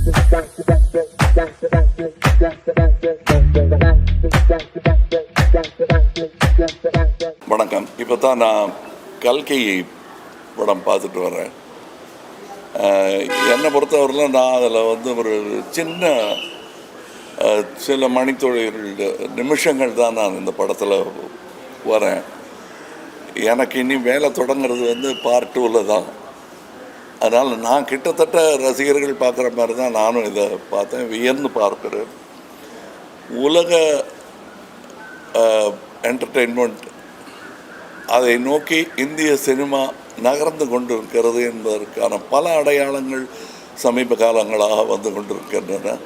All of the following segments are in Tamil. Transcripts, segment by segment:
வணக்கம். இப்போ தான் நான் கல்கி படம் பார்த்துட்டு வரேன். என்னை பொறுத்தவரையில் நான் அதில் ஒரு சில மணித்தொழில்கள் நிமிஷங்கள் தான் நான் இந்த படத்தில் வரேன். எனக்கு இனி வேலை தொடங்கிறது பார்ட் 2ல் தான். அதனால் நான் கிட்டத்தட்ட ரசிகர்கள் பார்க்குற மாதிரி தான் நானும் இதை பார்த்தேன், வியந்து பார்க்குறேன். உலக என்டர்டெயின்மெண்ட் அதை நோக்கி இந்திய சினிமா நகர்ந்து கொண்டிருக்கிறது என்பதற்கான பல அடையாளங்கள் சமீப காலங்களாக வந்து கொண்டிருக்கின்றன.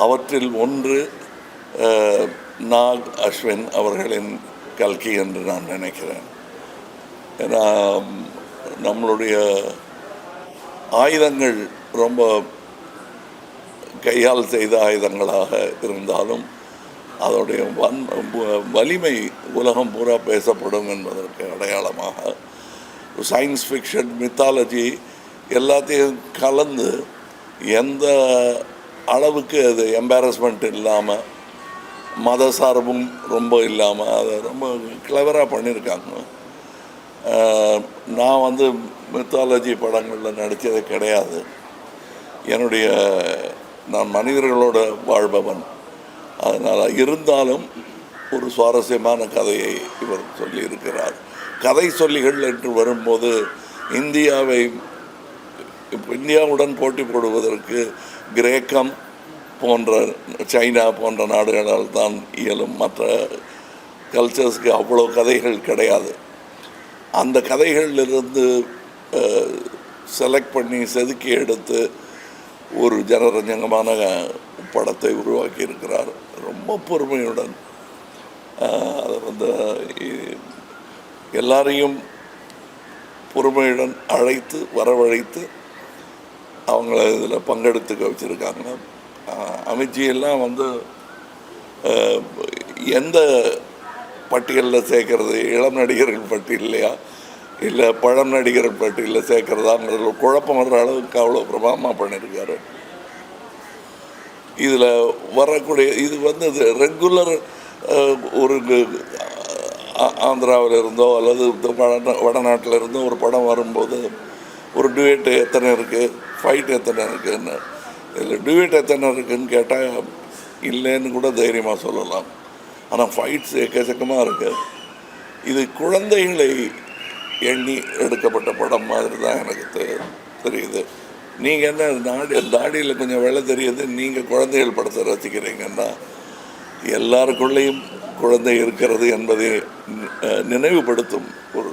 அவற்றில் ஒன்று நாக் அஸ்வின் அவர்களின் கல்கி என்று நான் நினைக்கிறேன். ஏன்னா நம்மளுடைய ஆயுதங்கள் ரொம்ப கையால் செய்த ஆயுதங்களாக இருந்தாலும் அதோடைய வலிமை உலகம் பூரா பேசப்படும் என்பதற்கு அடையாளமாக சயின்ஸ் ஃபிக்ஷன், மித்தாலஜி எல்லாத்தையும் கலந்து எந்த அளவுக்கு அது எம்பாரஸ்மெண்ட் இல்லாமல், மத சார்பும் ரொம்ப இல்லாமல் அதை ரொம்ப கிளவராக பண்ணியிருக்காங்க. நான் மித்தாலஜி படங்களில் நடித்தது கிடையாது. நான் மனிதர்களோட வாழ்பவன். அதனால் இருந்தாலும் ஒரு சுவாரஸ்யமான கதையை இவர் சொல்லியிருக்கிறார். கதை சொல்லிகள் என்று வரும்போது இந்தியாவுடன் போட்டி போடுவதற்கு கிரேக்கம் போன்ற, சைனா போன்ற நாடுகளால் தான் இயலும். மற்ற கல்ச்சர்ஸ்க்கு அவ்வளோ கதைகள் கிடையாது. அந்த கதைகளிலிருந்து செலக்ட் பண்ணி செதுக்கி எடுத்து ஒரு ஜனரஞ்சகமான படத்தை உருவாக்கி இருக்கிறார். ரொம்ப பொறுமையுடன் அதை எல்லாரையும் பொறுமையுடன் அழைத்து வரவழைத்து அவங்கள இதில் பங்கெடுத்துக்க வச்சுருக்காங்க. அமித்ஜியெல்லாம் எந்த பட்டியலில் சேர்க்கறது, இளம் நடிகர்கள் பட்டியலையா இல்லை பழம் நடிகர்கள் பட்டியலில் சேர்க்கறதாங்கிறது குழப்பம் வர்ற அளவுக்கு அவ்வளோ பிரபாவமாக பண்ணியிருக்காரு. இதில் வரக்கூடிய இது ரெகுலர் ஒரு ஆந்திராவில் இருந்தோ அல்லது வடநாட்டில் இருந்தோ ஒரு படம் வரும்போது ஒரு டியூட் எத்தனை இருக்குது, ஃபைட் எத்தனை இருக்குதுன்னு, இதில் டியூட் எத்தனை இருக்குதுன்னு கேட்டால் இல்லைன்னு கூட தைரியமாக சொல்லலாம். ஆனால் ஃபைட்ஸ் எக்கச்சக்கமாக இருக்குது. இது குழந்தைகளை எண்ணி எடுக்கப்பட்ட படம் மாதிரி தான் எனக்கு தெரியுது. நீங்கள் என்ன தாடியில் கொஞ்சம் வெள்ளை தெரியுது, நீங்கள் குழந்தைகள் படத்தை ரசிக்கிறீங்கன்னா எல்லாருக்குள்ளேயும் குழந்தை இருக்கிறது என்பதை நினைவுபடுத்தும் ஒரு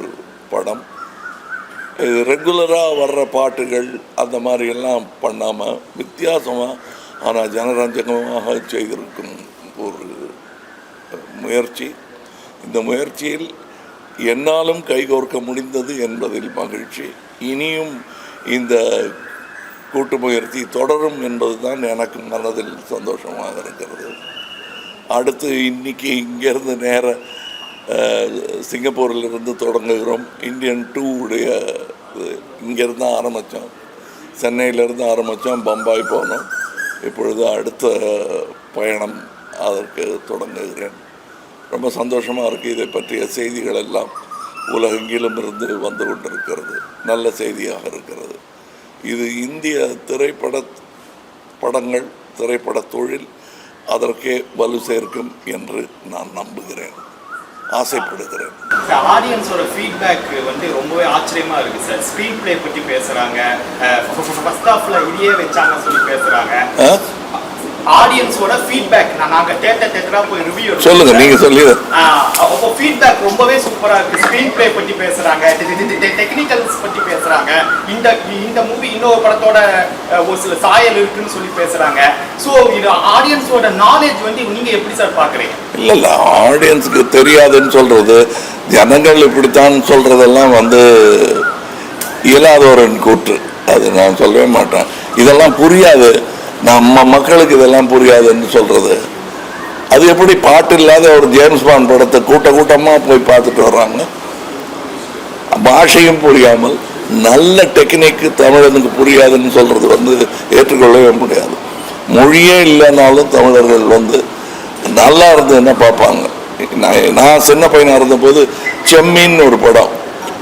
படம். இது ரெகுலராக வர்ற பாட்டுகள் அந்த மாதிரியெல்லாம் பண்ணாமல் வித்தியாசமாக ஆனால் ஜனரஞ்சகமாக செய்திருக்கும் ஒரு முயற்சி. இந்த முயற்சியில் என்னாலும் கைகோர்க்க முடிந்தது என்பதில் மகிழ்ச்சி. இனியும் இந்த கூட்டு முயற்சி தொடரும் என்பது தான் எனக்கு மனதில் சந்தோஷமாக இருக்கிறது. அடுத்து இன்றைக்கி இங்கேருந்து நேர சிங்கப்பூரிலிருந்து தொடங்குகிறோம். இந்தியன் 2 இங்கேருந்து ஆரம்பித்தோம், சென்னையிலேருந்து ஆரம்பித்தோம், பம்பாய் போனோம். இப்பொழுது அடுத்த பயணம் அதற்கு தொடங்குகிறேன். ரொம்ப சந்தோஷமாக இருக்குது. இதை பற்றிய செய்திகள் எல்லாம் உலகெங்கிலும் இருந்து வந்து கொண்டிருக்கிறது. நல்ல செய்தியாக இருக்கிறது. இது இந்திய திரைப்பட தொழில் அதற்கே வலு சேர்க்கும் என்று நான் நம்புகிறேன், ஆசைப்படுகிறேன். ஆடியன்ஸோட ஃபீட்பேக் ரொம்பவே ஆச்சரியமா இருக்கு சார். ஸ்க்ரீன் பிளே பற்றி பேசுறாங்க, ஃபர்ஸ்ட் ஹாஃப்ல இதையே வச்சாங்க சொல்லி பேசுறாங்க. ஆடியன்ஸோட ஃபீட்பேக் நாங்க தேட்டரா போய் ரிவ்யூ சொல்லுங்க, நீங்க சொல்லுங்க. அப்போ ஃபீட்பேக் ரொம்பவே சூப்பரா இருக்கு. ஸ்கிரீன் பிளே பத்தி பேசுறாங்க, டெக்னிக்கல்ஸ் பத்தி பேசுறாங்க. இந்த மூவி இன்னொரு படத்தோட ஒரு சில சாயல் இருக்குன்னு சொல்லி பேசுறாங்க. ஸோ இது ஆடியன்ஸோட நாலேஜ் நீங்க எப்படி சார் பாக்குறீங்க? இல்ல ஆடியன்ஸுக்கு தெரியாதுன்னு சொல்றது, ஜனங்கள் இப்படித்தான் சொல்றதெல்லாம் இயலாதவரின் கூற்று. அது நான் சொல்லவே மாட்டேன். இதெல்லாம் புரியாது, நம்ம மக்களுக்கு இதெல்லாம் புரியாதுன்னு சொல்றது. அது எப்படி பாட்டு இல்லாத ஒரு ஜேம்ஸ் பாண்ட் படத்தை கூட்டமாக போய் பார்த்துட்டு வர்றாங்க. பாஷையும் புரியாமல் நல்ல டெக்னிக்கு தமிழனுக்கு புரியாதுன்னு சொல்றது ஏற்றுக்கொள்ளவே முடியாது. மொழியே இல்லைனாலும் தமிழர்கள் வந்து நல்லா இருந்ததுன்னா பார்ப்பாங்க. நான் சின்ன பையனாக இருந்தபோது செம்மீன் ஒரு படம்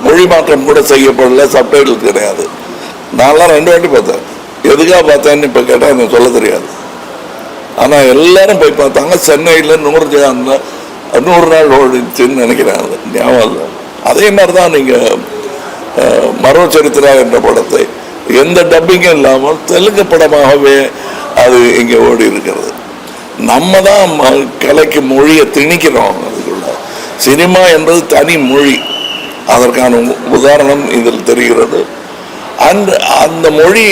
மொழி மாற்றம் கூட செய்யப்படல, சப்டைட்டில் கிடையாது. நான்லாம் 2 வாட்டி பார்த்தேன். எதுக்காக பார்த்தேன்னு இப்போ கேட்டால் எனக்கு சொல்ல தெரியாது. ஆனால் எல்லாரும் போய் பார்த்தாங்க. சென்னையில் 100 நாள் ஓடிச்சுன்னு நினைக்கிறேன், அது ஞாபகம் இல்லை. அதே மாதிரி தான் நீங்கள் மரோ சரித்திரா என்ற படத்தை எந்த டப்பிங்கும் இல்லாமல் தெலுங்கு படமாகவே அது இங்கே ஓடி இருக்கிறது. நம்ம தான் கலைக்கு மொழியை திணிக்கிறோம். அதுக்குள்ள சினிமா என்பது தனி மொழி. அதற்கான உதாரணம் இதில் தெரிகிறது. அந்த மொழி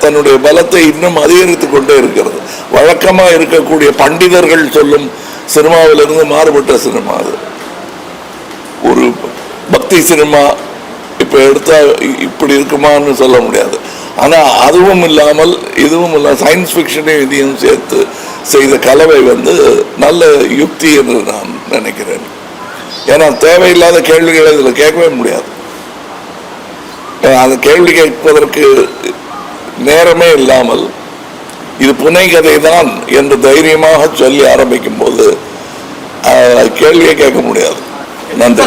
தன்னுடைய பலத்தை இன்னும் அதிகரித்து கொண்டே இருக்கிறது. வழக்கமாக இருக்கக்கூடிய பண்டிதர்கள் சொல்லும் சினிமாவிலிருந்து மாறுபட்ட சினிமா அது. ஒரு பக்தி சினிமா இப்போ எடுத்தா இப்படி இருக்குமான்னு சொல்ல முடியாது. ஆனால் அதுவும் இல்லாமல் இதுவும் இல்லாமல் சயின்ஸ் ஃபிக்ஷனையும் இதையும் சேர்த்து செய்த கலவை வந்து நல்ல யுக்தி என்று நான் நினைக்கிறேன். ஏன்னா தேவையில்லாத கேள்விகளை இதில் கேட்கவே முடியாது. அந்த கேள்வி கேட்பதற்கு நேரமே இல்லாமல் இது புனை கதை தான் என்று தைரியமாக சொல்லி ஆரம்பிக்கும் போது கேள்வியை கேட்க முடியாது. நன்றி.